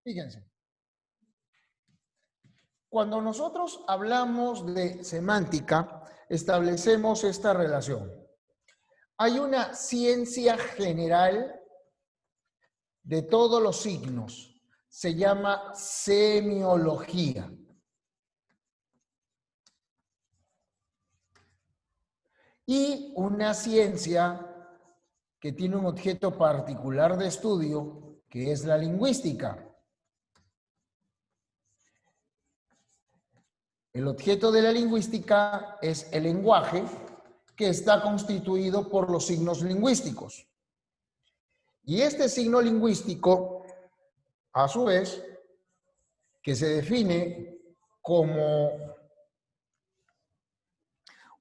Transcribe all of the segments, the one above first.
Fíjense. Cuando nosotros hablamos de semántica, establecemos esta relación. Hay una ciencia general de todos los signos. Se llama semiología. Y una ciencia que tiene un objeto particular de estudio, que es la lingüística. El objeto de la lingüística es el lenguaje, que está constituido por los signos lingüísticos. Y este signo lingüístico, a su vez, que se define como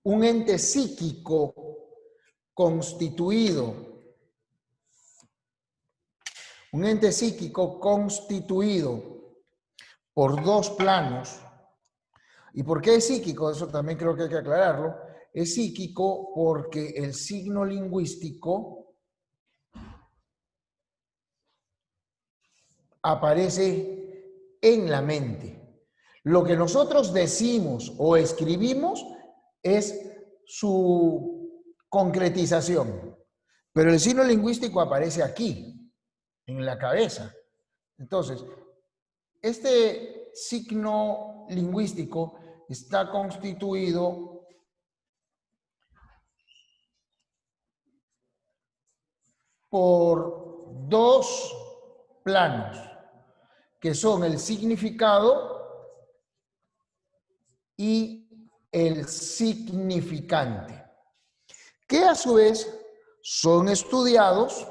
un ente psíquico constituido, por dos planos. ¿Y por qué es psíquico? Eso también creo que hay que aclararlo. Es psíquico porque el signo lingüístico aparece en la mente. Lo que nosotros decimos o escribimos es su concretización, pero el signo lingüístico aparece aquí, en la cabeza. Entonces, este signo lingüístico está constituido por dos planos, que son el significado y el significante, que a su vez son estudiados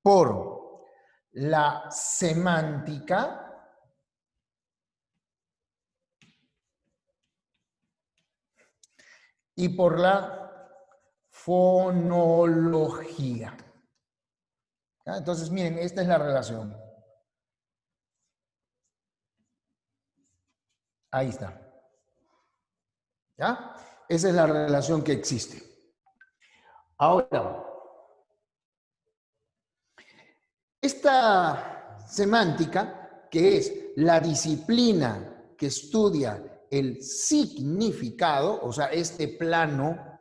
por la semántica y por la fonología. ¿Ya? Entonces, miren, esta es la relación. Ahí está. ¿Ya? Esa es la relación que existe. Ahora, esta semántica, que es la disciplina que estudia el significado, o sea, este plano,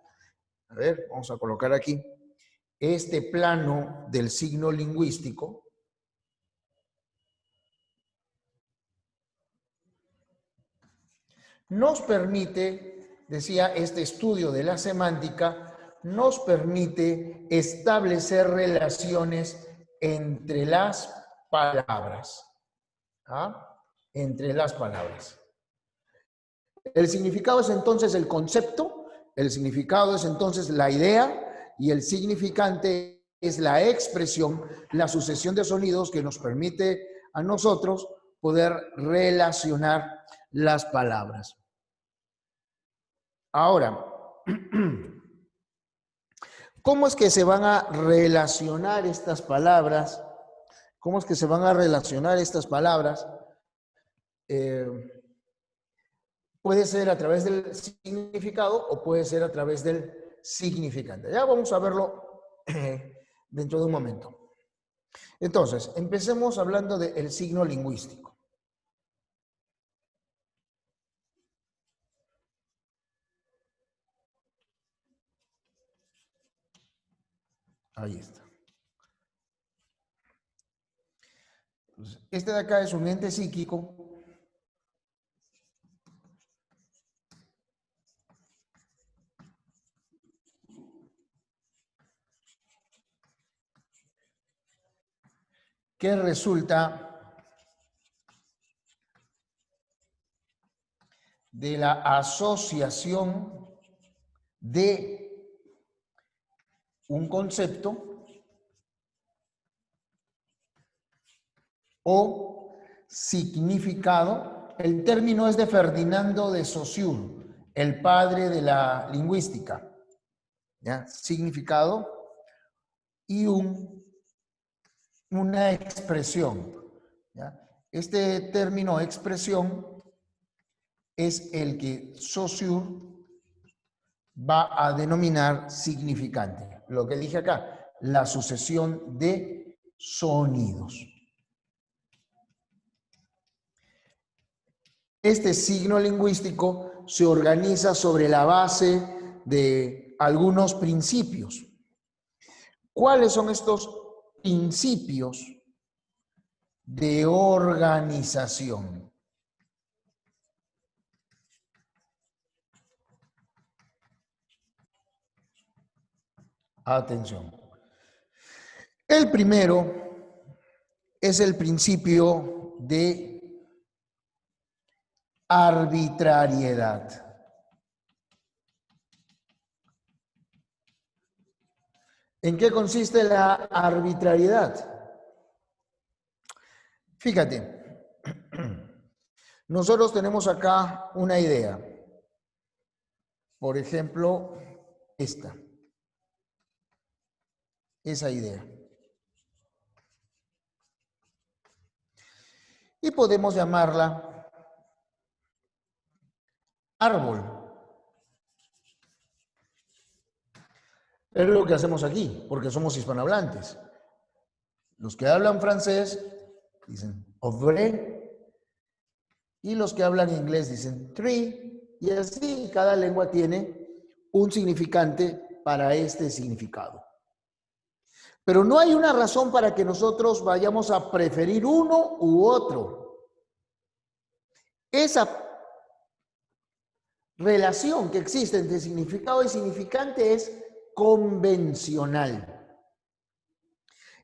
a ver, vamos a colocar aquí, este plano del signo lingüístico, nos permite, decía, este estudio de la semántica, nos permite establecer relaciones entre las palabras. ¿Ah? Entre las palabras. El significado es entonces el concepto, el significado es entonces la idea y el significante es la expresión, la sucesión de sonidos que nos permite a nosotros poder relacionar las palabras. Ahora, ¿cómo es que se van a relacionar estas palabras? ¿Cómo es que se van a relacionar estas palabras? Puede ser a través del significado o puede ser a través del significante. Ya vamos a verlo dentro de un momento. Entonces, empecemos hablando del signo lingüístico. Ahí está. Entonces, este de acá es un ente psíquico que resulta de la asociación de un concepto o significado. El término es de Ferdinando de Saussure, el padre de la lingüística. ¿Ya? Significado y una expresión. ¿Ya? Este término expresión es el que Saussure va a denominar significante. Lo que dije acá, la sucesión de sonidos. Este signo lingüístico se organiza sobre la base de algunos principios. ¿Cuáles son estos principios de organización? Atención. El primero es el principio de arbitrariedad. ¿En qué consiste la arbitrariedad? Fíjate, nosotros tenemos acá una idea. Por ejemplo, esa idea. Y podemos llamarla árbol. Es lo que hacemos aquí, porque somos hispanohablantes. Los que hablan francés dicen arbre, y los que hablan inglés dicen tree, y así cada lengua tiene un significante para este significado. Pero no hay una razón para que nosotros vayamos a preferir uno u otro. Esa relación que existe entre significado y significante es convencional.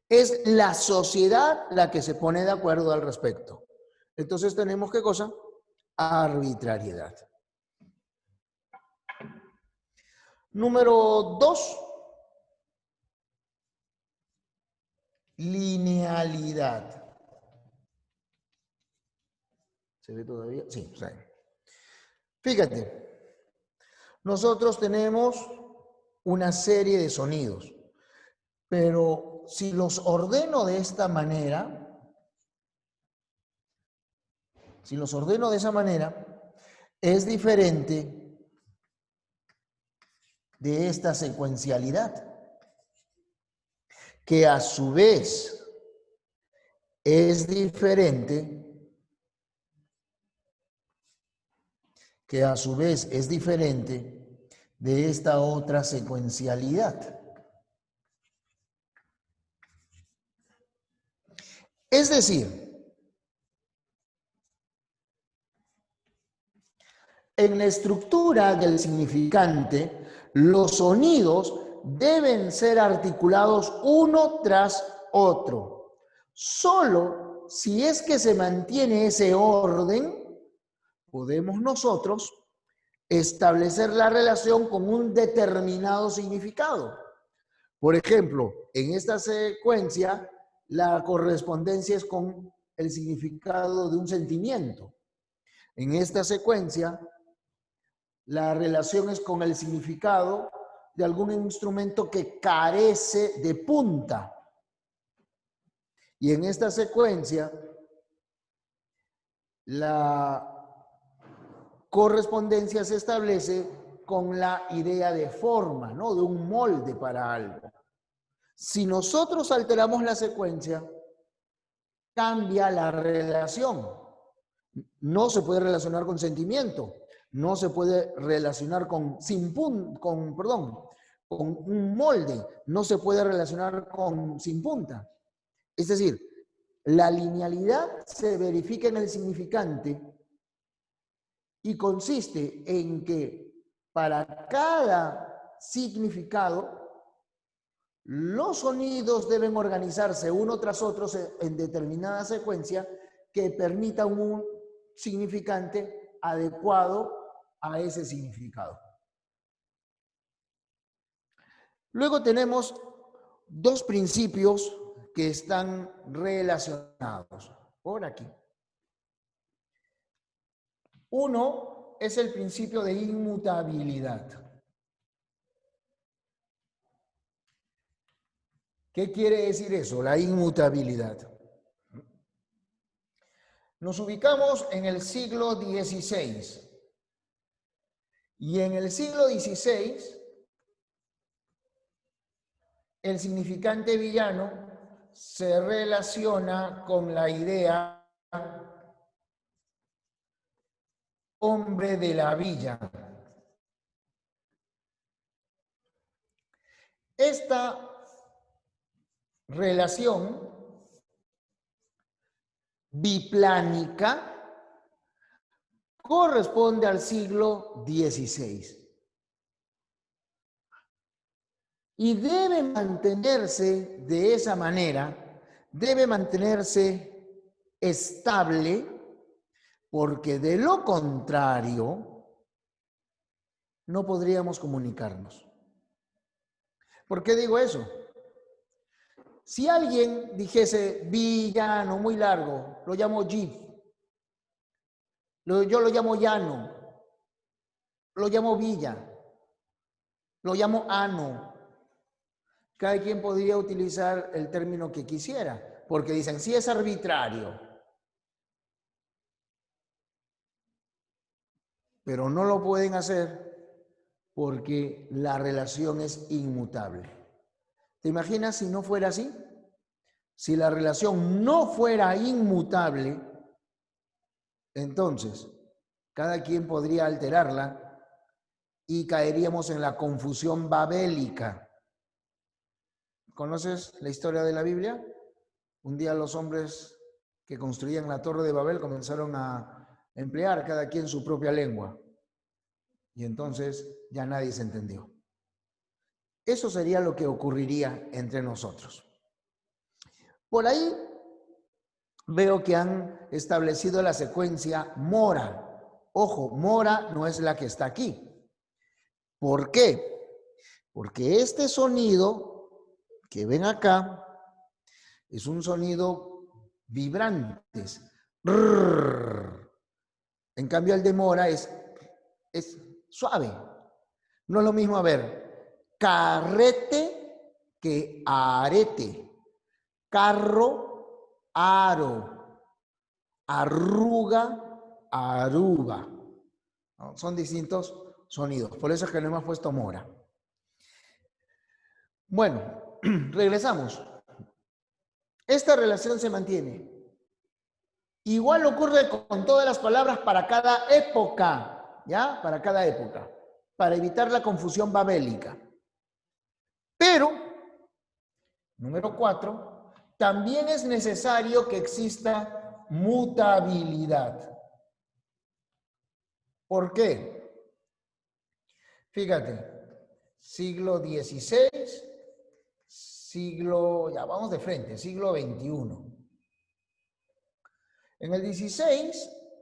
Es la sociedad la que se pone de acuerdo al respecto. Entonces tenemos, ¿qué cosa? Arbitrariedad. Número 2. Linealidad. ¿Se ve todavía? Sí, sí. Fíjate, nosotros tenemos una serie de sonidos, pero si los ordeno de esta manera, es diferente de esta secuencialidad, que a su vez es diferente de esta otra secuencialidad. Es decir, en la estructura del significante, los sonidos deben ser articulados uno tras otro. Solo si es que se mantiene ese orden, podemos nosotros establecer la relación con un determinado significado. Por ejemplo, en esta secuencia, la correspondencia es con el significado de un sentimiento. En esta secuencia, la relación es con el significado de algún instrumento que carece de punta. Y en esta secuencia, la correspondencia se establece con la idea de forma, ¿no? De un molde para algo. Si nosotros alteramos la secuencia, cambia la relación. No se puede relacionar con sentimiento, no se puede relacionar con un molde, no se puede relacionar con sin punta. Es decir, la linealidad se verifica en el significante y consiste en que para cada significado los sonidos deben organizarse uno tras otro en determinada secuencia que permita un significante adecuado a ese significado. Luego tenemos dos principios que están relacionados por aquí. Uno es el principio de inmutabilidad. ¿Qué quiere decir eso? La inmutabilidad. Nos ubicamos en el siglo XVI. Y en el siglo XVI, el significante villano se relaciona con la idea hombre de la villa. Esta relación biplánica corresponde al siglo XVI y debe mantenerse de esa manera, debe mantenerse estable, porque de lo contrario no podríamos comunicarnos. ¿Por qué digo eso? Si alguien dijese villano, muy largo, lo llamo G. Yo lo llamo llano, lo llamo villa, lo llamo ano. Cada quien podría utilizar el término que quisiera, porque dicen, sí es arbitrario, pero no lo pueden hacer porque la relación es inmutable. ¿Te imaginas si no fuera así? Si la relación no fuera inmutable, entonces cada quien podría alterarla y caeríamos en la confusión babélica. ¿Conoces la historia de la Biblia? Un día los hombres que construían la Torre de Babel comenzaron a emplear cada quien su propia lengua. Y entonces ya nadie se entendió. Eso sería lo que ocurriría entre nosotros. Por ahí veo que han establecido la secuencia mora. Ojo, mora no es la que está aquí. ¿Por qué? Porque este sonido que ven acá es un sonido vibrante. En cambio el de mora es suave. No es lo mismo, a ver, carrete que arete, carro, aro, arruga, aruga. ¿No? Son distintos sonidos, por eso es que no hemos puesto mora. Bueno, regresamos. Esta relación se mantiene. Igual ocurre con todas las palabras para cada época, ¿ya? Para cada época, para evitar la confusión babélica. Pero, número 4, también es necesario que exista mutabilidad. ¿Por qué? Fíjate, siglo XVI, ya vamos de frente, siglo XXI. En el XVI,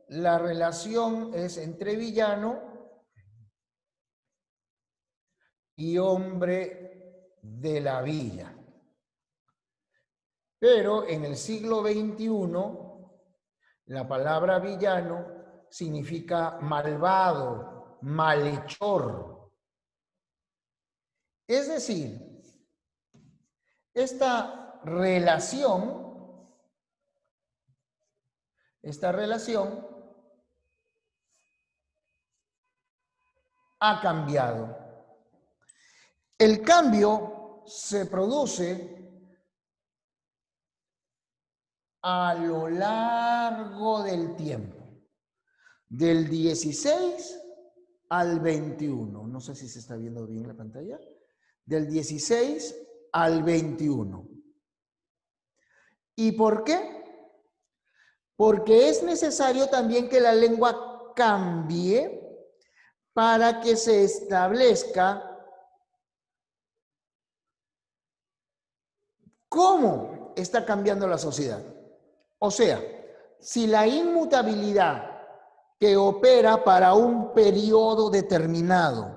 la relación es entre villano y hombre de la villa. Pero en el siglo XXI, la palabra villano significa malvado, malhechor. Es decir, esta relación ha cambiado. El cambio se produce a lo largo del tiempo, del 16 al 21. No sé si se está viendo bien la pantalla. Del 16 al 21. ¿Y por qué? Porque es necesario también que la lengua cambie para que se establezca cómo está cambiando la sociedad. O sea, si la inmutabilidad que opera para un periodo determinado,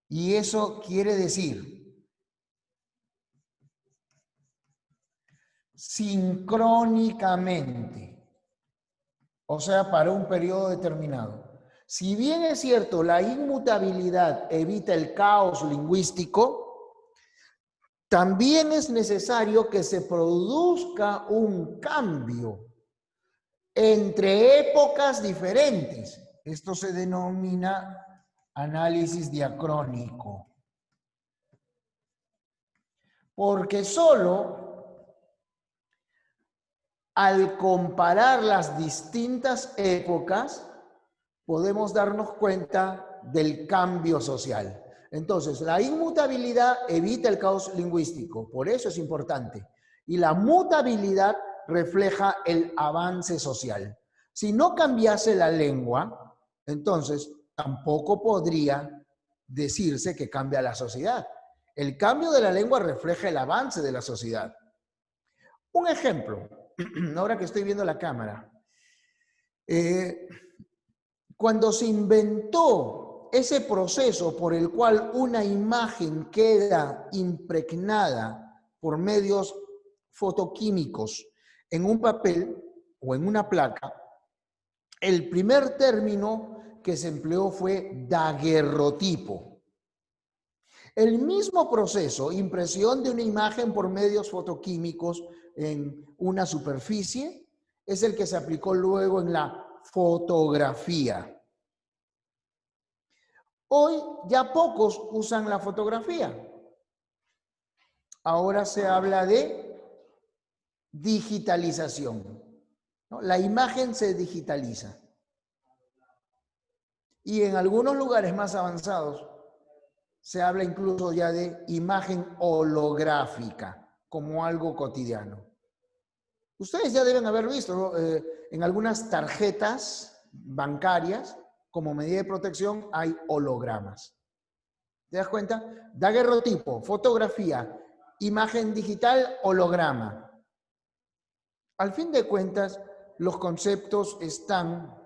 y eso quiere decir sincrónicamente, o sea, para un periodo determinado. Si bien es cierto, la inmutabilidad evita el caos lingüístico, también es necesario que se produzca un cambio entre épocas diferentes. Esto se denomina análisis diacrónico. Porque solo al comparar las distintas épocas, podemos darnos cuenta del cambio social. Entonces, la inmutabilidad evita el caos lingüístico, por eso es importante. Y la mutabilidad refleja el avance social. Si no cambiase la lengua, entonces tampoco podría decirse que cambia la sociedad. El cambio de la lengua refleja el avance de la sociedad. Un ejemplo, ahora que estoy viendo la cámara. Cuando se inventó ese proceso por el cual una imagen queda impregnada por medios fotoquímicos en un papel o en una placa, el primer término que se empleó fue daguerrotipo. El mismo proceso, impresión de una imagen por medios fotoquímicos en una superficie, es el que se aplicó luego en la fotografía. Hoy ya pocos usan la fotografía. Ahora se habla de digitalización, ¿no? La imagen se digitaliza. Y en algunos lugares más avanzados se habla incluso ya de imagen holográfica como algo cotidiano. Ustedes ya deben haber visto, ¿no? En algunas tarjetas bancarias, como medida de protección, hay hologramas. ¿Te das cuenta? Daguerrotipo, fotografía, imagen digital, holograma. Al fin de cuentas, los conceptos están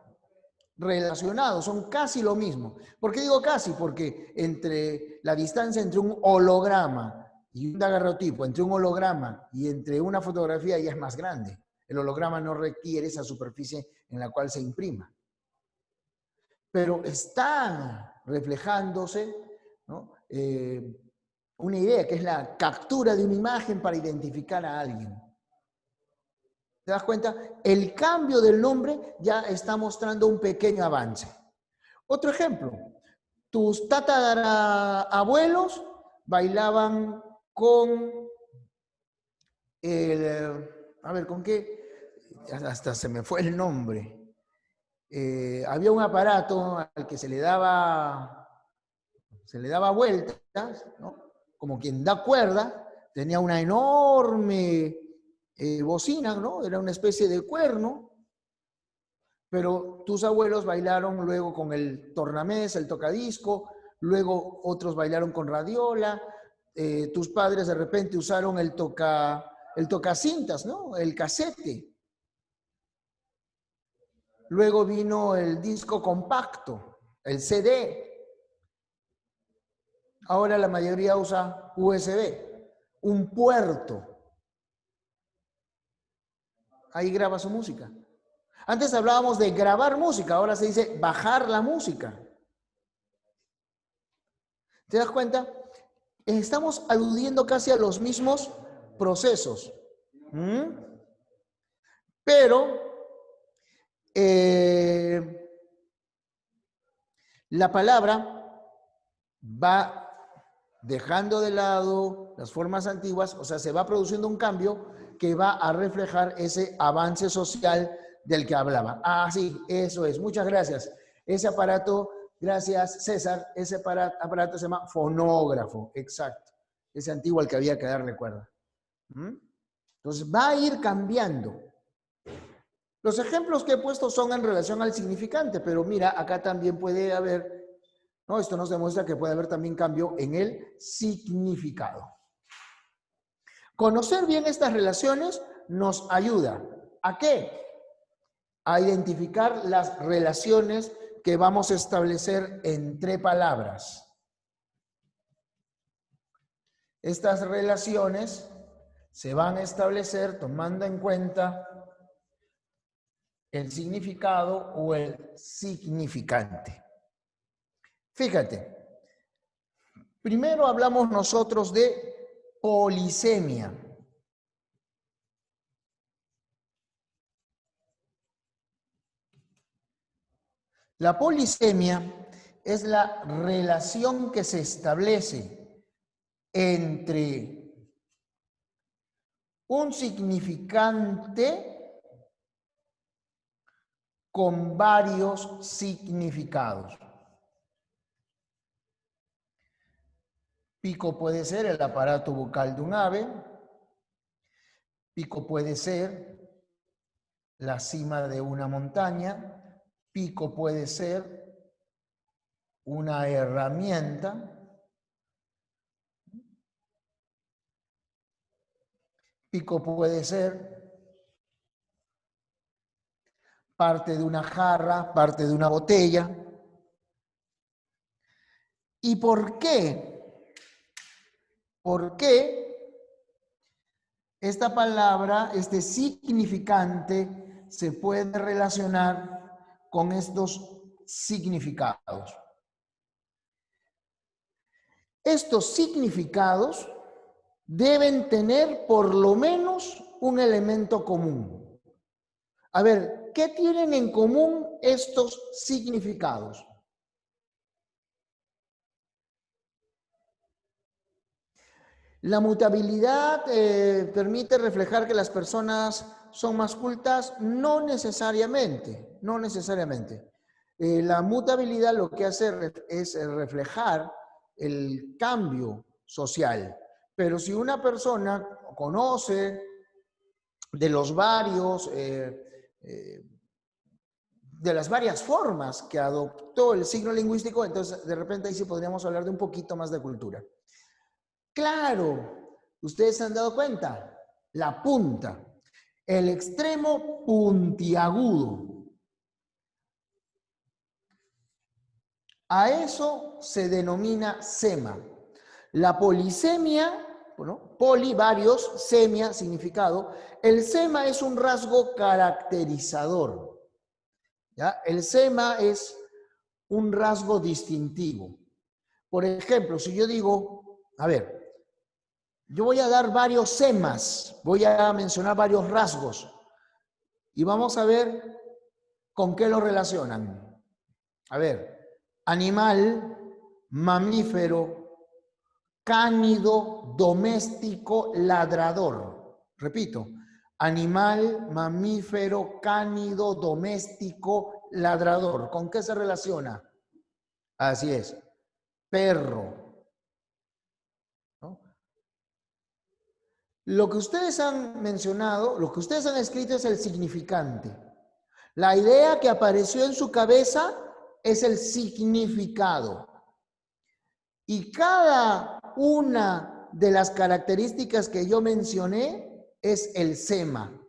relacionados, son casi lo mismo. ¿Por qué digo casi? Porque entre la distancia entre un holograma y un daguerrotipo, entre un holograma y entre una fotografía ya es más grande. El holograma no requiere esa superficie en la cual se imprima. Pero está reflejándose, ¿no? Una idea que es la captura de una imagen para identificar a alguien. ¿Te das cuenta? El cambio del nombre ya está mostrando un pequeño avance. Otro ejemplo, tus tatarabuelos bailaban con a ver, ¿con qué? Hasta se me fue el nombre. Había un aparato al que se le daba vueltas, ¿no? Como quien da cuerda, tenía una enorme bocina, ¿no? Era una especie de cuerno, pero tus abuelos bailaron luego con el tornamesa, el tocadisco, luego otros bailaron con radiola, tus padres de repente usaron el tocacintas, ¿no? El casete. Luego vino el disco compacto, el CD. Ahora la mayoría usa USB, un puerto. Ahí graba su música. Antes hablábamos de grabar música, ahora se dice bajar la música. ¿Te das cuenta? Estamos aludiendo casi a los mismos procesos. Pero la palabra va dejando de lado las formas antiguas, o sea, se va produciendo un cambio que va a reflejar ese avance social del que hablaba. Ah, sí, eso es. Muchas gracias. Ese aparato, gracias César, ese aparato se llama fonógrafo, exacto. Ese antiguo al que había que darle cuerda. Entonces va a ir cambiando. Los ejemplos que he puesto son en relación al significante, pero mira, acá también puede haber, ¿no? Esto nos demuestra que puede haber también cambio en el significado. Conocer bien estas relaciones nos ayuda. ¿A qué? A identificar las relaciones que vamos a establecer entre palabras. Estas relaciones se van a establecer tomando en cuenta el significado o el significante. Fíjate, primero hablamos nosotros de polisemia. La polisemia es la relación que se establece entre un significante con varios significados. Pico puede ser el aparato bucal de un ave. Pico puede ser la cima de una montaña. Pico puede ser una herramienta. Pico puede ser parte de una jarra, parte de una botella. ¿Y por qué? ¿Por qué esta palabra, este significante, se puede relacionar con estos significados? Estos significados deben tener por lo menos un elemento común. A ver, ¿qué tienen en común estos significados? La mutabilidad permite reflejar que las personas son más cultas, no necesariamente, no necesariamente. La mutabilidad lo que hace es reflejar el cambio social. Pero si una persona conoce de los varios, de las varias formas que adoptó el signo lingüístico, entonces de repente ahí sí podríamos hablar de un poquito más de cultura. Claro, ustedes se han dado cuenta, la punta, el extremo puntiagudo. A eso se denomina sema. La polisemia, bueno, poli, varios, semia, significado. El sema es un rasgo caracterizador. ¿Ya? El sema es un rasgo distintivo. Por ejemplo, si yo digo, a ver, yo voy a dar varios semas, voy a mencionar varios rasgos y vamos a ver con qué lo relacionan. A ver, animal, mamífero, cánido, doméstico, ladrador. Repito, animal, mamífero, cánido, doméstico, ladrador. ¿Con qué se relaciona? Así es, perro, ¿no? Lo que ustedes han mencionado, lo que ustedes han escrito es el significante. La idea que apareció en su cabeza es el significado. Y cada una de las características que yo mencioné es el sema.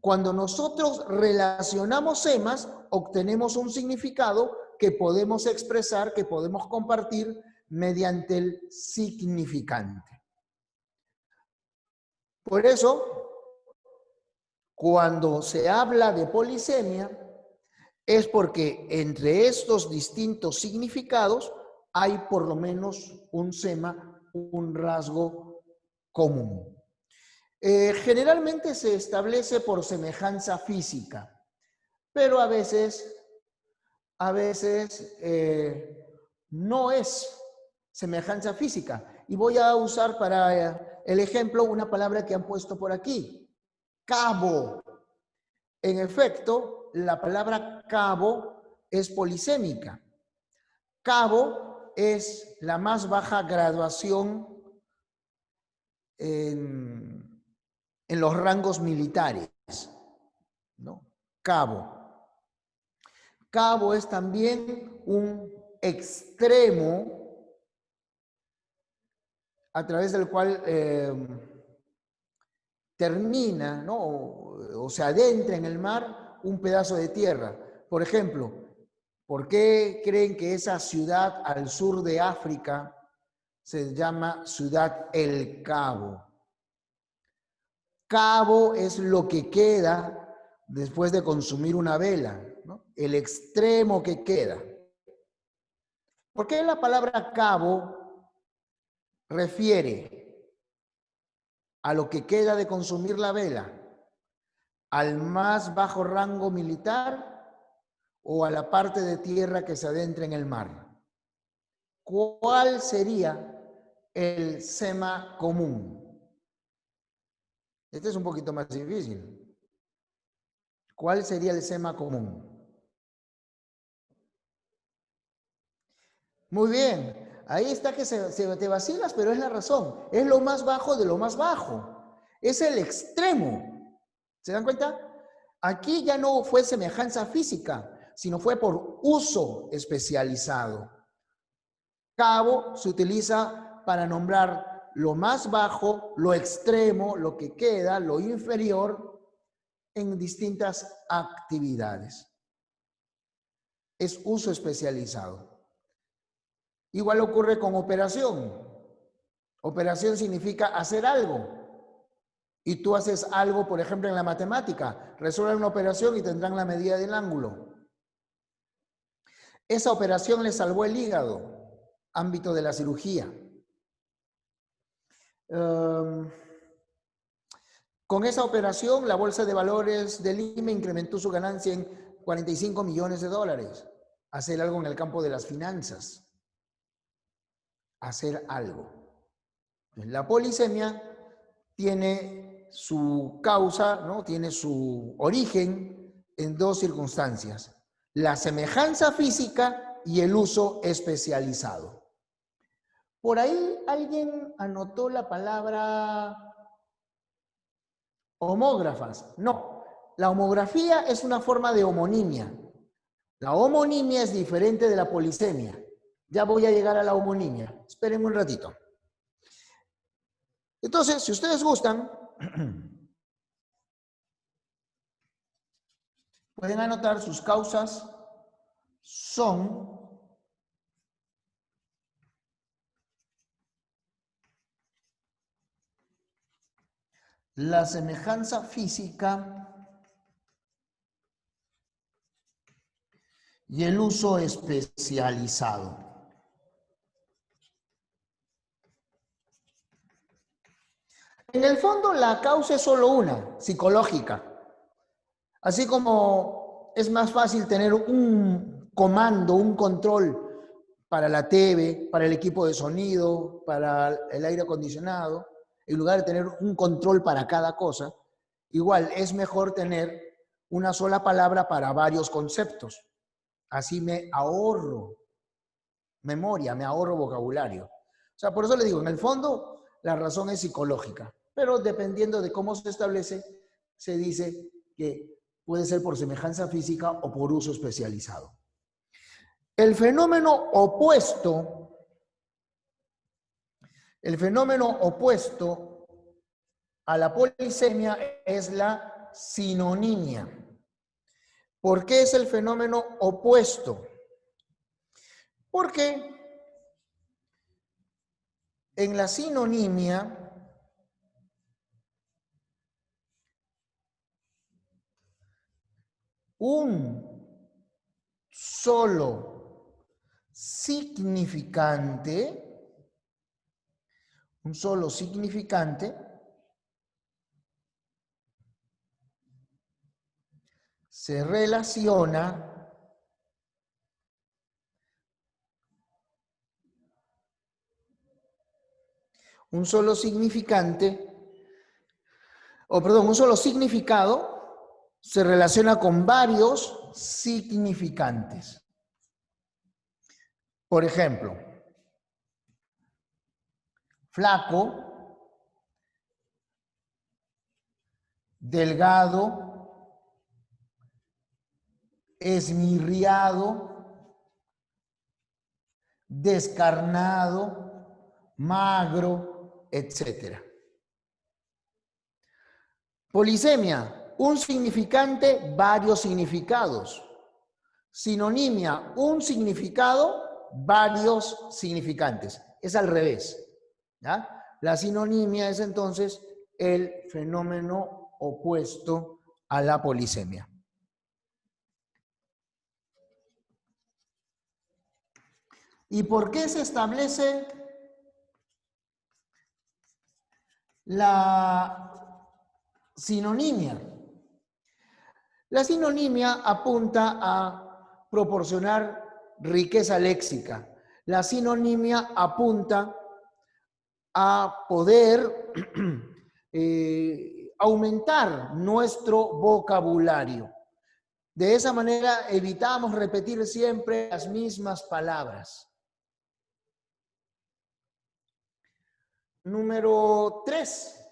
Cuando nosotros relacionamos semas, obtenemos un significado que podemos expresar, que podemos compartir mediante el significante. Por eso, cuando se habla de polisemia, es porque entre estos distintos significados hay por lo menos un sema, un rasgo común. Generalmente se establece por semejanza física, pero a veces no es semejanza física. Y voy a usar para el ejemplo una palabra que han puesto por aquí, cabo. En efecto, la palabra cabo es polisémica. Cabo es la más baja graduación en los rangos militares, ¿no? Cabo. Cabo es también un extremo a través del cual termina, ¿no? o se adentra en el mar un pedazo de tierra. Por ejemplo, ¿por qué creen que esa ciudad al sur de África se llama Ciudad El Cabo? Cabo es lo que queda después de consumir una vela, ¿no? El extremo que queda. ¿Por qué la palabra cabo refiere a lo que queda de consumir la vela? ¿Al más bajo rango militar o a la parte de tierra que se adentra en el mar? ¿Cuál sería el sema común? Este es un poquito más difícil. ¿Cuál sería el sema común? Muy bien. Ahí está que te vacilas, pero es la razón. Es lo más bajo de lo más bajo. Es el extremo. ¿Se dan cuenta? Aquí ya no fue semejanza física, sino fue por uso especializado. Cabo se utiliza para nombrar lo más bajo, lo extremo, lo que queda, lo inferior en distintas actividades. Es uso especializado. Igual ocurre con operación. Operación significa hacer algo. Y tú haces algo, por ejemplo, en la matemática. Resuelven una operación y tendrán la medida del ángulo. Esa operación le salvó el hígado, ámbito de la cirugía. Con esa operación, la Bolsa de Valores de Lima incrementó su ganancia en 45 millones de dólares. Hacer algo en el campo de las finanzas. Hacer algo. La polisemia tiene su causa, ¿no? Tiene su origen en dos circunstancias. La semejanza física y el uso especializado. Por ahí alguien anotó la palabra homógrafas. No, la homografía es una forma de homonimia. La homonimia es diferente de la polisemia. Ya voy a llegar a la homonimia. Espérenme un ratito. Entonces, si ustedes gustan, pueden anotar sus causas son la semejanza física y el uso especializado. En el fondo, la causa es solo una, psicológica. Así como es más fácil tener un comando, un control para la TV, para el equipo de sonido, para el aire acondicionado, en lugar de tener un control para cada cosa, igual es mejor tener una sola palabra para varios conceptos. Así me ahorro memoria, me ahorro vocabulario. O sea, por eso le digo, en el fondo la razón es psicológica, pero dependiendo de cómo se establece, se dice que puede ser por semejanza física o por uso especializado. El fenómeno opuesto a la polisemia es la sinonimia. ¿Por qué es el fenómeno opuesto? Porque en la sinonimia un solo significante se relaciona un solo significado se relaciona con varios significantes. Por ejemplo, flaco, delgado, esmirriado, descarnado, magro, etc. Polisemia, un significante, varios significados. Sinonimia, un significado, varios significantes. Es al revés. ¿Ya? La sinonimia es entonces el fenómeno opuesto a la polisemia. ¿Y por qué se establece la sinonimia? La sinonimia apunta a proporcionar riqueza léxica. La sinonimia apunta a poder aumentar nuestro vocabulario. De esa manera evitamos repetir siempre las mismas palabras. Número 3.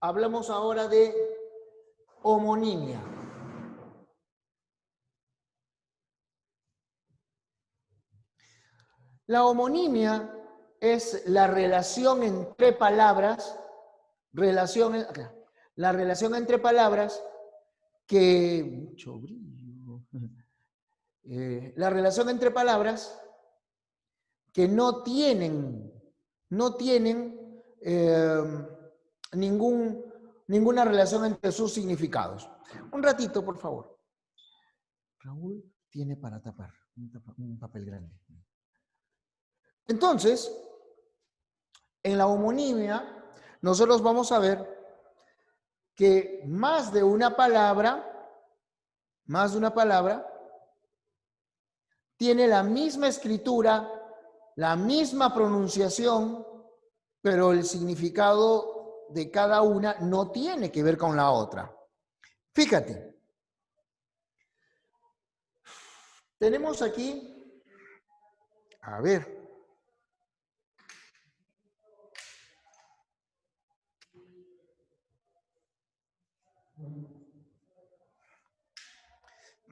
Hablamos ahora de homonimia. La homonimia es la relación entre palabras, la relación entre palabras que, mucho brillo, la relación entre palabras que no tienen ninguna relación entre sus significados. Un ratito, por favor. Raúl tiene para tapar un papel grande. Entonces, en la homonimia, nosotros vamos a ver que más de una palabra tiene la misma escritura, la misma pronunciación, pero el significado de cada una no tiene que ver con la otra. Fíjate, tenemos aquí, a ver,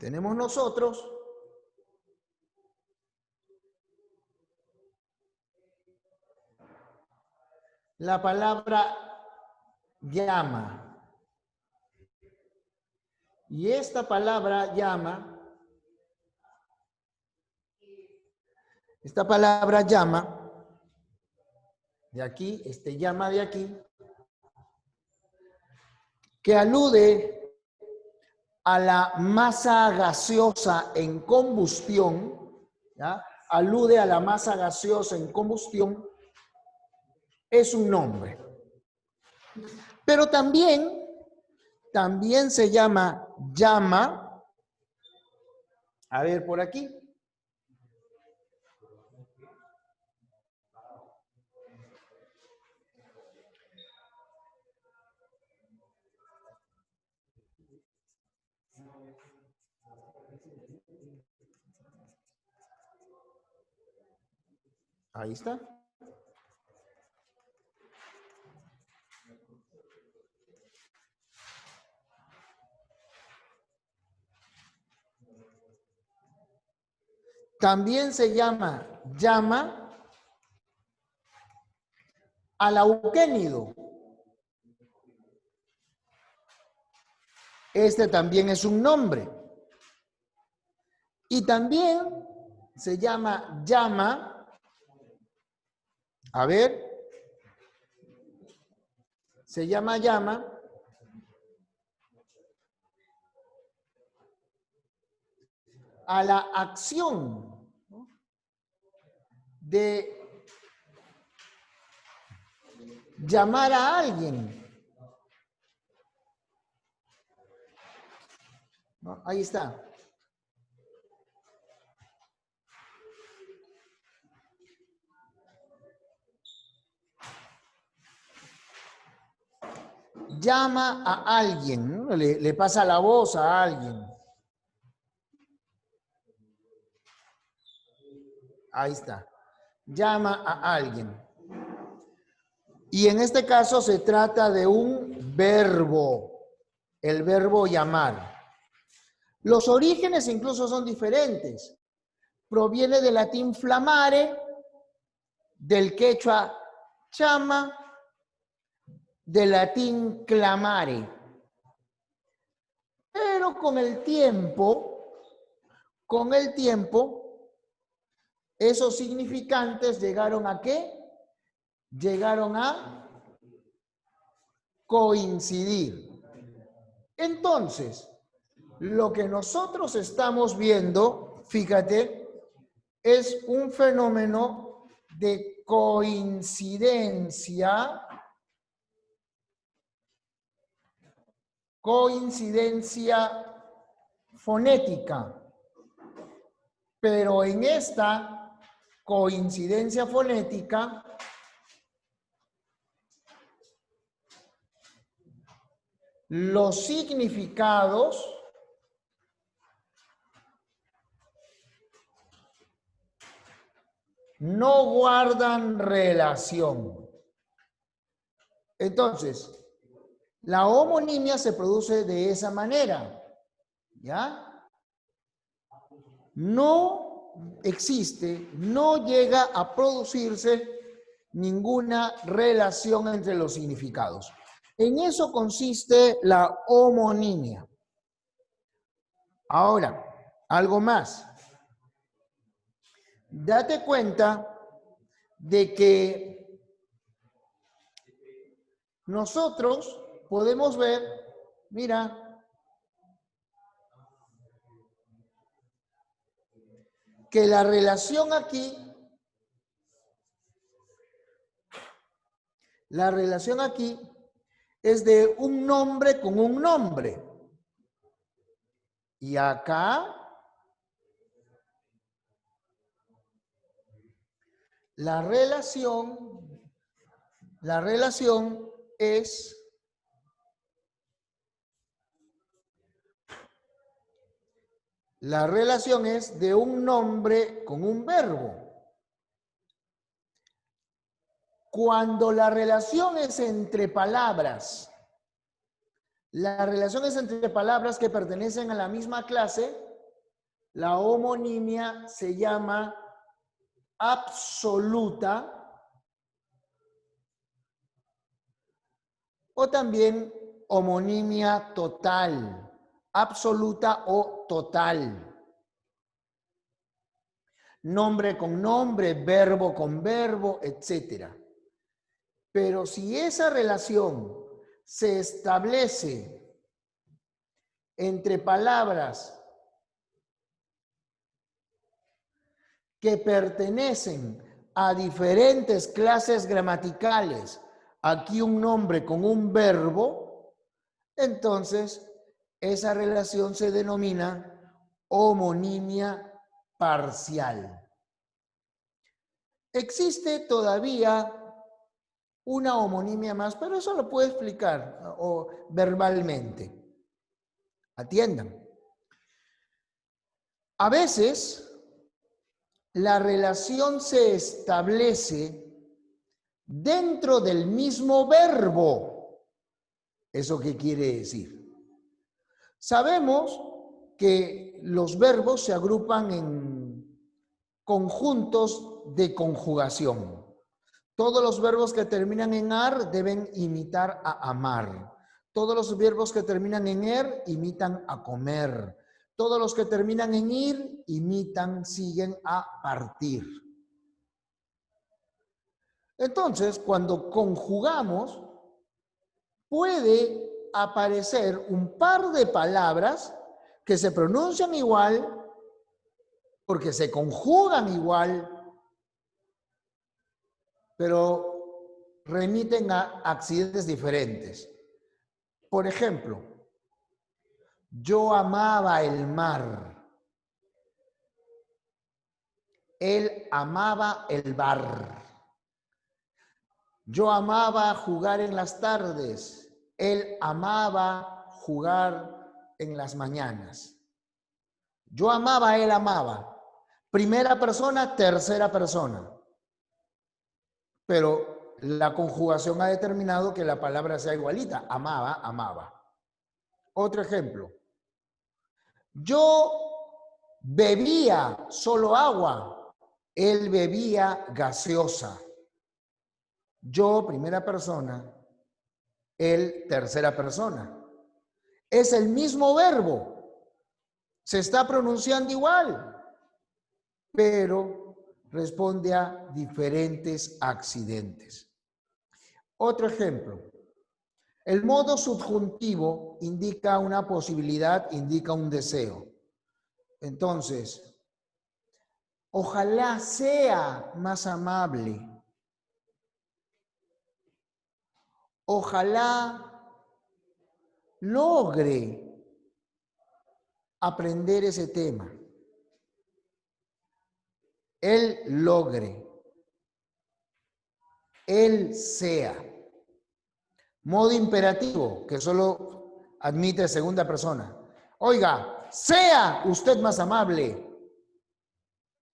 tenemos nosotros la palabra llama. Y esta palabra llama, de aquí, llama de aquí, que alude a la masa gaseosa en combustión, ¿ya? Alude a la masa gaseosa en combustión, es un nombre. Pero también se llama llama, a ver por aquí, ahí está. También se llama al auquénido. Este también es un nombre. Y también se llama a ver, se llama a la acción de llamar a alguien. ¿No? Ahí está. Llama a alguien, ¿no? Le pasa la voz a alguien. Ahí está. Llama a alguien. Y en este caso se trata de un verbo, el verbo llamar. Los orígenes incluso son diferentes. Proviene del latín flamare, del quechua chama, del latín clamare. Pero con el tiempo, esos significantes llegaron ¿a qué? Llegaron a coincidir. Entonces, lo que nosotros estamos viendo, fíjate, es un fenómeno de coincidencia fonética. Pero en esta coincidencia fonética los significados no guardan relación. Entonces, la homonimia se produce de esa manera, ¿ya? No existe, no llega a producirse ninguna relación entre los significados. En eso consiste la homonimia. Ahora, algo más. Date cuenta de que nosotros podemos ver, mira, que la relación aquí es de un nombre con un nombre. Y acá la relación es de un nombre con un verbo. Cuando la relación es entre palabras, que pertenecen a la misma clase, la homonimia se llama absoluta o también homonimia total, absoluta o total. Nombre con nombre, verbo con verbo, etc. Pero si esa relación se establece entre palabras que pertenecen a diferentes clases gramaticales, aquí un nombre con un verbo, entonces esa relación se denomina homonimia parcial. Existe todavía una homonimia más, pero eso lo puedo explicar verbalmente. Atiendan. A veces la relación se establece dentro del mismo verbo. ¿Eso qué quiere decir? Sabemos que los verbos se agrupan en conjuntos de conjugación. Todos los verbos que terminan en ar deben imitar a amar. Todos los verbos que terminan en er imitan a comer. Todos los que terminan en ir siguen a partir. Entonces, cuando conjugamos, puede aparecer un par de palabras que se pronuncian igual porque se conjugan igual, pero remiten a accidentes diferentes. Por ejemplo, yo amaba el mar. Él amaba el bar. Yo amaba jugar en las tardes. Él amaba jugar en las mañanas. Yo amaba, él amaba. Primera persona, tercera persona. Pero la conjugación ha determinado que la palabra sea igualita. Amaba, amaba. Otro ejemplo. Yo bebía solo agua. Él bebía gaseosa. Yo, primera persona. Él, tercera persona. Es el mismo verbo. Se está pronunciando igual, pero responde a diferentes accidentes. Otro ejemplo. El modo subjuntivo indica una posibilidad, indica un deseo. Entonces, ojalá sea más amable. Ojalá logre aprender ese tema. Él logre. Él sea. Modo imperativo, que solo admite segunda persona. Oiga, sea usted más amable.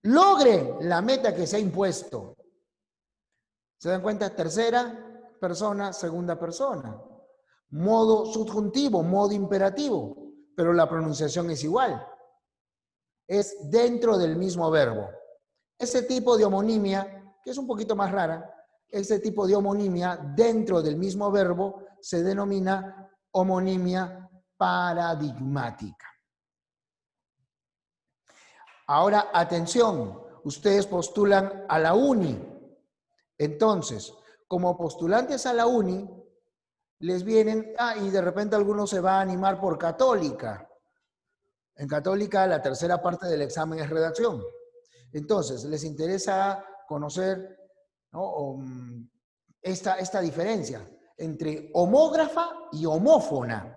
logre la meta que se ha impuesto. ¿Se dan cuenta? Tercera persona, segunda persona. Modo subjuntivo, modo imperativo, pero la pronunciación es igual. Es dentro del mismo verbo. Ese tipo de homonimia, que es un poquito más rara, ese tipo de homonimia dentro del mismo verbo se denomina homonimia paradigmática. Ahora, atención, ustedes postulan a la uni. Entonces, como postulantes a la uni, les vienen, y de repente alguno se va a animar por católica. En católica, la tercera parte del examen es redacción. Entonces, les interesa conocer, ¿no?, esta diferencia entre homógrafa y homófona.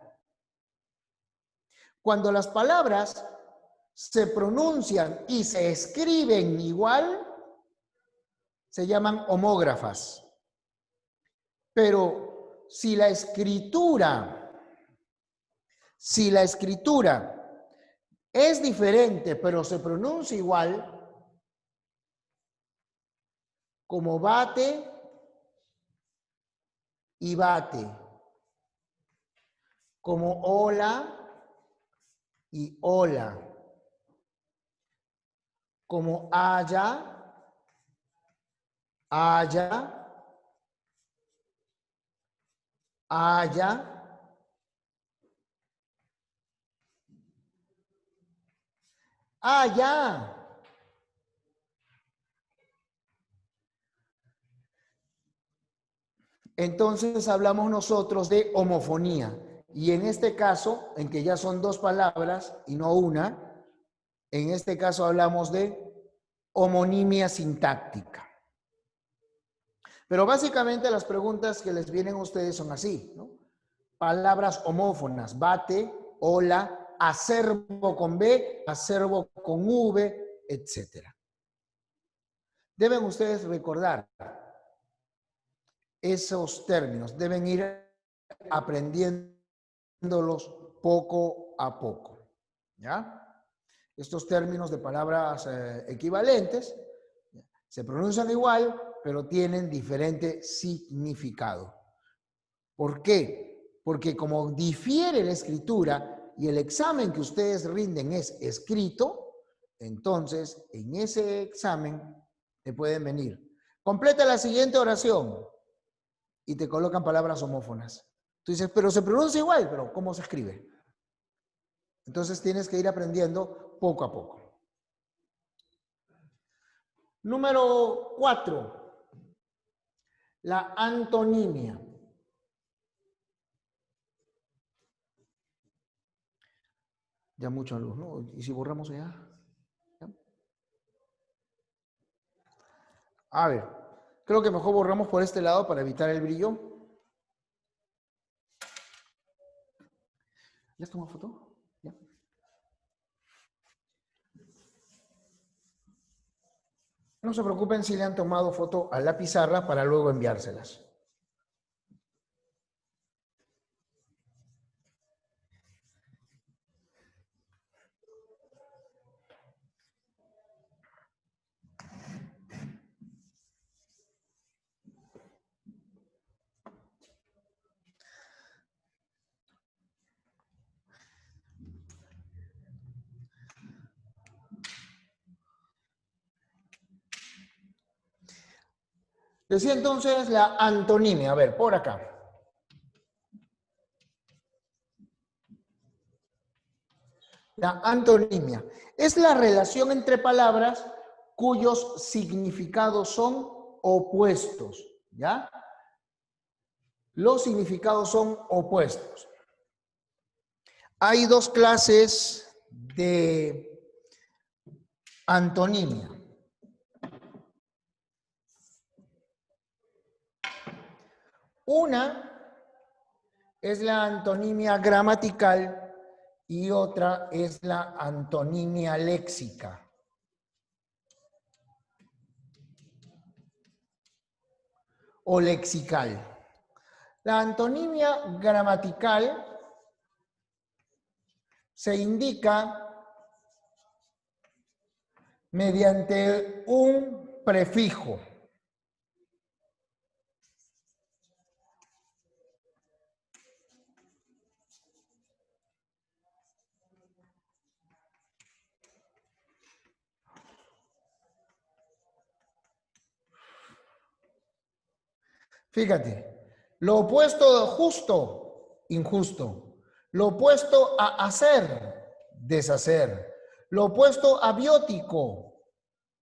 Cuando las palabras se pronuncian y se escriben igual, se llaman homógrafas. Pero si la escritura es diferente, pero se pronuncia igual, como bate y bate, como hola y hola, como haya, haya, haya, haya. Entonces hablamos nosotros de homofonía. Y en este caso, en que ya son dos palabras y no una, en este caso hablamos de homonimia sintáctica. Pero básicamente las preguntas que les vienen a ustedes son así, ¿no? Palabras homófonas, bate, hola, acervo con B, acervo con V, etc. Deben ustedes recordar esos términos, deben ir aprendiéndolos poco a poco, ¿ya? Estos términos de palabras equivalentes se pronuncian igual, pero tienen diferente significado. ¿Por qué? Porque como difiere la escritura y el examen que ustedes rinden es escrito, entonces en ese examen te pueden venir. Completa la siguiente oración y te colocan palabras homófonas. Tú dices, pero se pronuncia igual, pero ¿cómo se escribe? Entonces tienes que ir aprendiendo poco a poco. Número 4. La antonimia. Ya mucha luz, ¿no? ¿Y si borramos allá? ¿Ya? A ver, creo que mejor borramos por este lado para evitar el brillo. ¿Ya has tomado foto? ¿Ya? No se preocupen si le han tomado foto a la pizarra para luego enviárselas. Decía entonces la antonimia. A ver, por acá. La antonimia es la relación entre palabras cuyos significados son opuestos, ¿ya? Los significados son opuestos. Hay dos clases de antonimia. Una es la antonimia gramatical y otra es la antonimia léxica. O lexical. La antonimia gramatical se indica mediante un prefijo. Fíjate, lo opuesto justo, injusto. Lo opuesto a hacer, deshacer. Lo opuesto a biótico,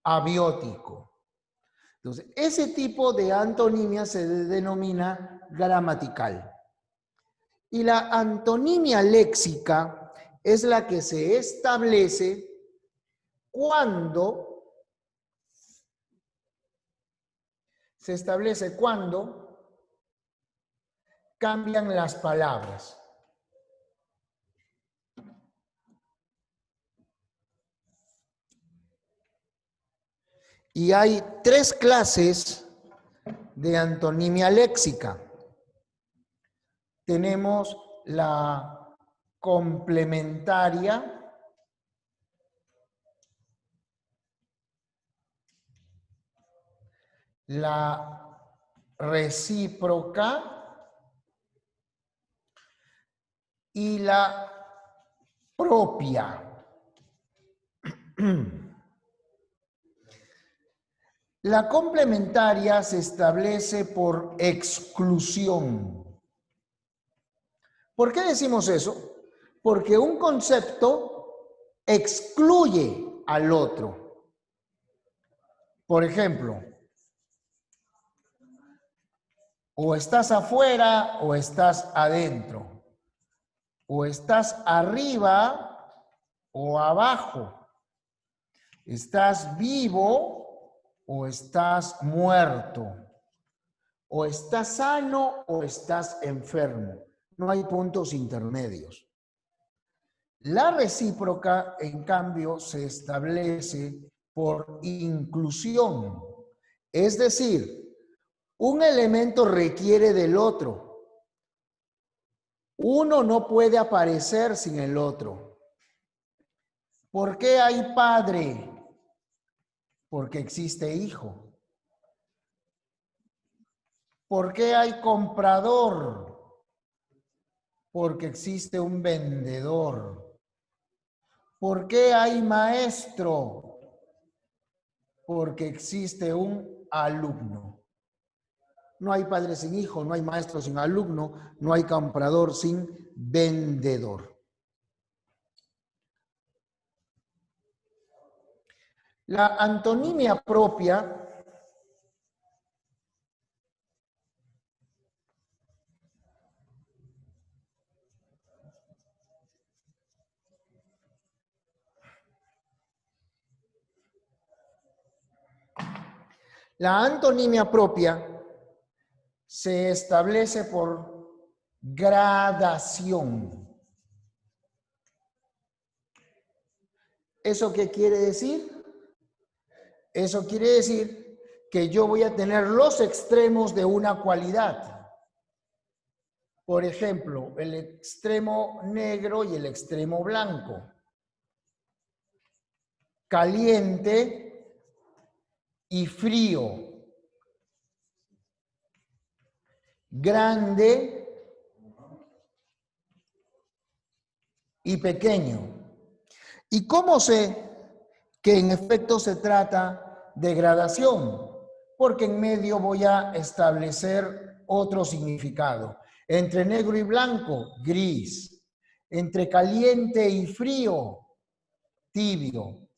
abiótico. Entonces, ese tipo de antonimia se denomina gramatical. Y la antonimia léxica es la que se establece cuando cambian las palabras. Y hay 3 clases de antonimia léxica. Tenemos la complementaria, la recíproca y la propia. La complementaria se establece por exclusión. ¿Por qué decimos eso? Porque un concepto excluye al otro. Por ejemplo, o estás afuera o estás adentro. O estás arriba o abajo. Estás vivo o estás muerto. O estás sano o estás enfermo. No hay puntos intermedios. La recíproca, en cambio, se establece por inclusión. Es decir, un elemento requiere del otro. Uno no puede aparecer sin el otro. ¿Por qué hay padre? Porque existe hijo. ¿Por qué hay comprador? Porque existe un vendedor. ¿Por qué hay maestro? Porque existe un alumno. No hay padre sin hijo, no hay maestro sin alumno, no hay comprador sin vendedor. La antonimia propia se establece por gradación. ¿Eso qué quiere decir? Eso quiere decir que yo voy a tener los extremos de una cualidad. Por ejemplo, el extremo negro y el extremo blanco. Caliente y frío. Grande y pequeño. ¿Y cómo sé que en efecto se trata de gradación? Porque en medio voy a establecer otro significado. Entre negro y blanco, gris. Entre caliente y frío, tibio.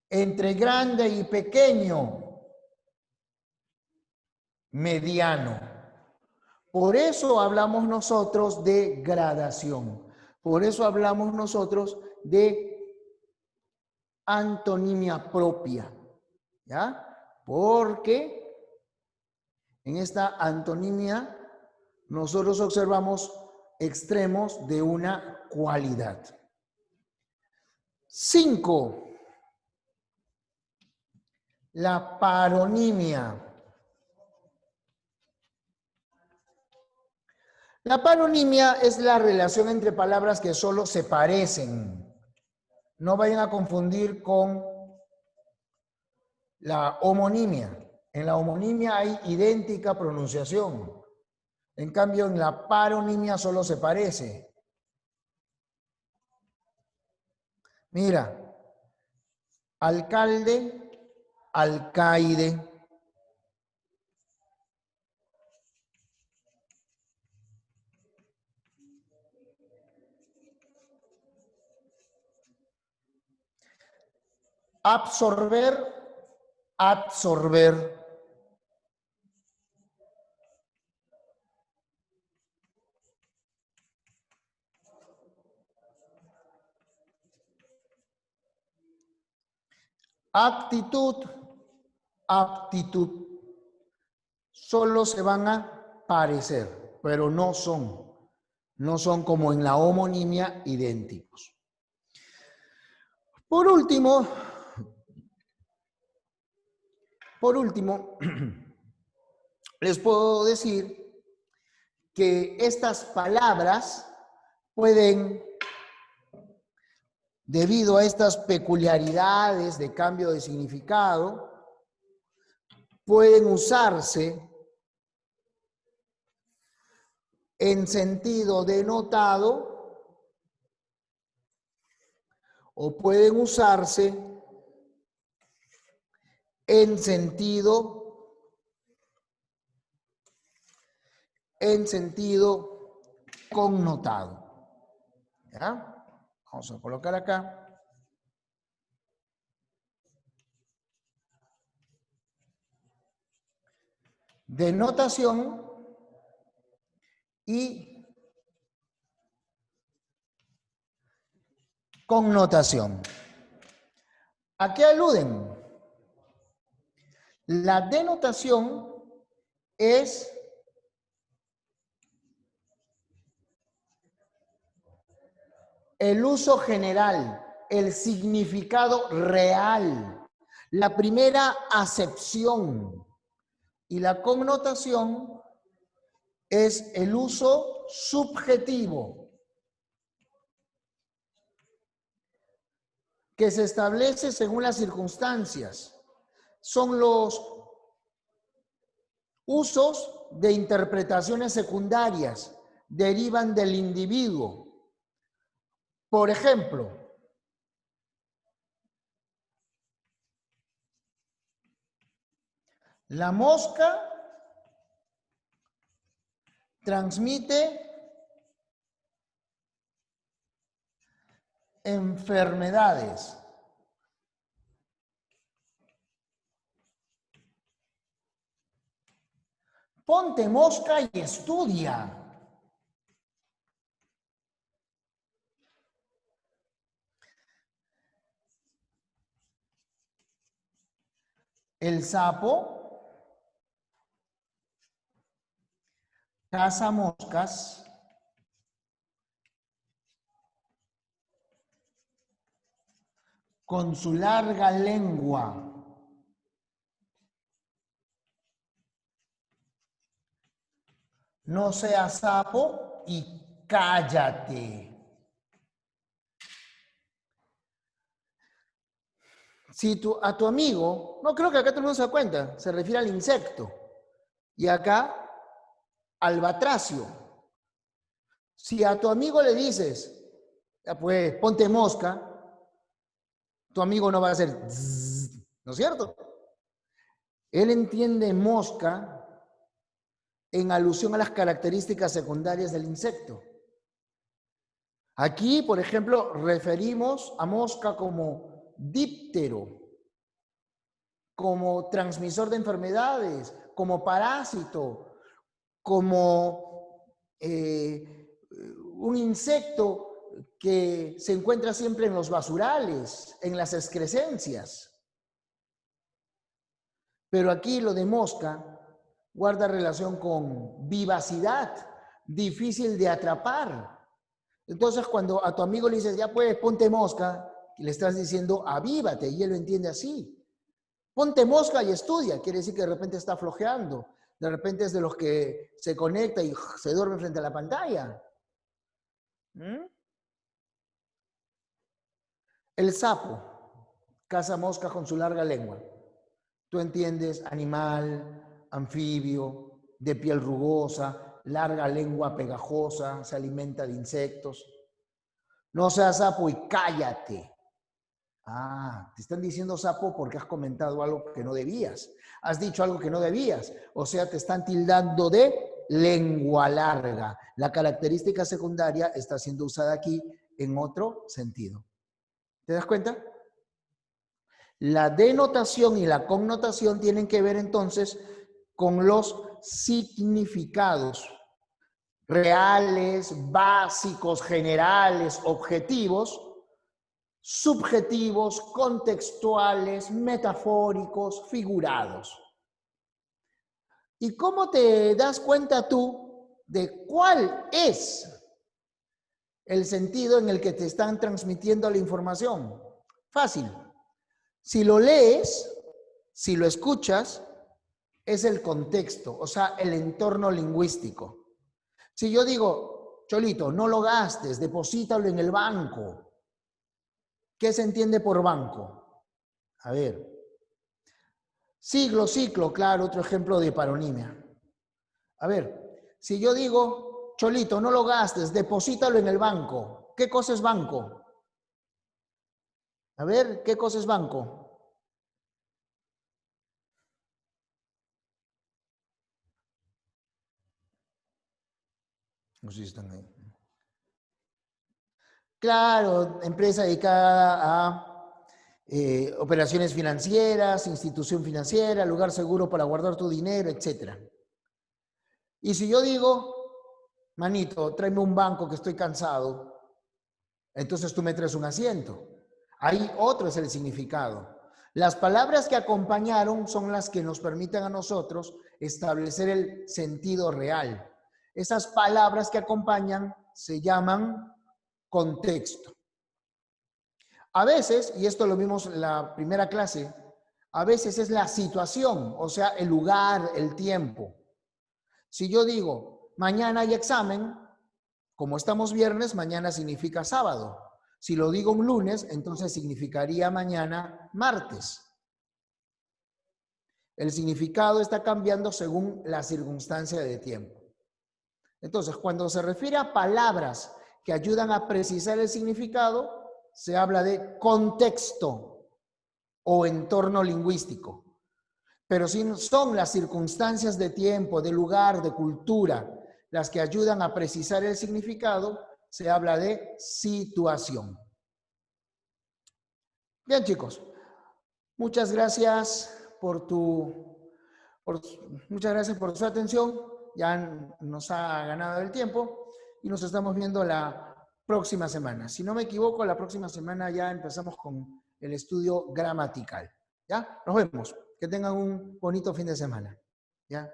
Entre grande y pequeño, mediano. Por eso hablamos nosotros de gradación. Por eso hablamos nosotros de antonimia propia, ¿ya? Porque en esta antonimia nosotros observamos extremos de una cualidad. 5. La paronimia. La paronimia es la relación entre palabras que solo se parecen. No vayan a confundir con La homonimia. En la homonimia hay idéntica pronunciación. En cambio, en la paronimia solo se parece. Mira, alcalde, alcaide. Absorber, absorber. Actitud, aptitud. Solo se van a parecer, pero no son. No son como en la homonimia idénticos. Por último, les puedo decir que estas palabras pueden, debido a estas peculiaridades de cambio de significado, pueden usarse en sentido denotado o pueden usarse en sentido connotado. ¿Ya? Vamos a colocar acá. Denotación y connotación. ¿A qué aluden? La denotación es el uso general, el significado real, la primera acepción. Y la connotación es el uso subjetivo, que se establece según las circunstancias. Son los usos de interpretaciones secundarias, derivan del individuo. Por ejemplo, la mosca transmite enfermedades. Ponte mosca y estudia. El sapo caza moscas con su larga lengua. No seas sapo y cállate. Si a tu amigo, no creo que acá todo el mundo se da cuenta, se refiere al insecto. Y acá, al batracio. Si a tu amigo le dices, ya pues, ponte mosca, tu amigo no va a hacer zzz, ¿no es cierto? Él entiende mosca en alusión a las características secundarias del insecto. Aquí, por ejemplo, referimos a mosca como díptero, como transmisor de enfermedades, como parásito, como un insecto que se encuentra siempre en los basurales, en las excrescencias. Pero aquí lo de mosca guarda relación con vivacidad, difícil de atrapar. Entonces, cuando a tu amigo le dices, ya pues, ponte mosca, le estás diciendo, avívate, y él lo entiende así. Ponte mosca y estudia, quiere decir que de repente está flojeando, de repente es de los que se conecta y se duerme frente a la pantalla. El sapo caza moscas con su larga lengua. Tú entiendes animal, anfibio, de piel rugosa, larga lengua pegajosa, se alimenta de insectos. No seas sapo y cállate. Ah, te están diciendo sapo porque has comentado algo que no debías. Has dicho algo que no debías. O sea, te están tildando de lengua larga. La característica secundaria está siendo usada aquí en otro sentido. ¿Te das cuenta? La denotación y la connotación tienen que ver entonces con los significados reales, básicos, generales, objetivos, subjetivos, contextuales, metafóricos, figurados. ¿Y cómo te das cuenta tú de cuál es el sentido en el que te están transmitiendo la información? Fácil. Si lo lees, si lo escuchas, es el contexto, o sea, el entorno lingüístico. Si yo digo, Cholito, no lo gastes, deposítalo en el banco. ¿Qué se entiende por banco? A ver. Siglo, ciclo, claro, otro ejemplo de paronimia. A ver, si yo digo, Cholito, no lo gastes, deposítalo en el banco. ¿Qué cosa es banco? A ver, ¿qué cosa es banco? No sé si están ahí. Claro, empresa dedicada a operaciones financieras, institución financiera, lugar seguro para guardar tu dinero, etc. Y si yo digo, manito, tráeme un banco que estoy cansado, entonces tú me traes un asiento. Ahí otro es el significado. Las palabras que acompañaron son las que nos permiten a nosotros establecer el sentido real. Esas palabras que acompañan se llaman contexto. A veces, y esto lo vimos en la primera clase, a veces es la situación, o sea, el lugar, el tiempo. Si yo digo, mañana hay examen, como estamos viernes, mañana significa sábado. Si lo digo un lunes, entonces significaría mañana martes. El significado está cambiando según la circunstancia de tiempo. Entonces, cuando se refiere a palabras que ayudan a precisar el significado, se habla de contexto o entorno lingüístico. Pero si son las circunstancias de tiempo, de lugar, de cultura, las que ayudan a precisar el significado, se habla de situación. Bien, chicos, muchas gracias por muchas gracias por su atención. Ya nos ha ganado el tiempo y nos estamos viendo la próxima semana. Si no me equivoco, la próxima semana ya empezamos con el estudio gramatical. ¿Ya? Nos vemos. Que tengan un bonito fin de semana. ¿Ya?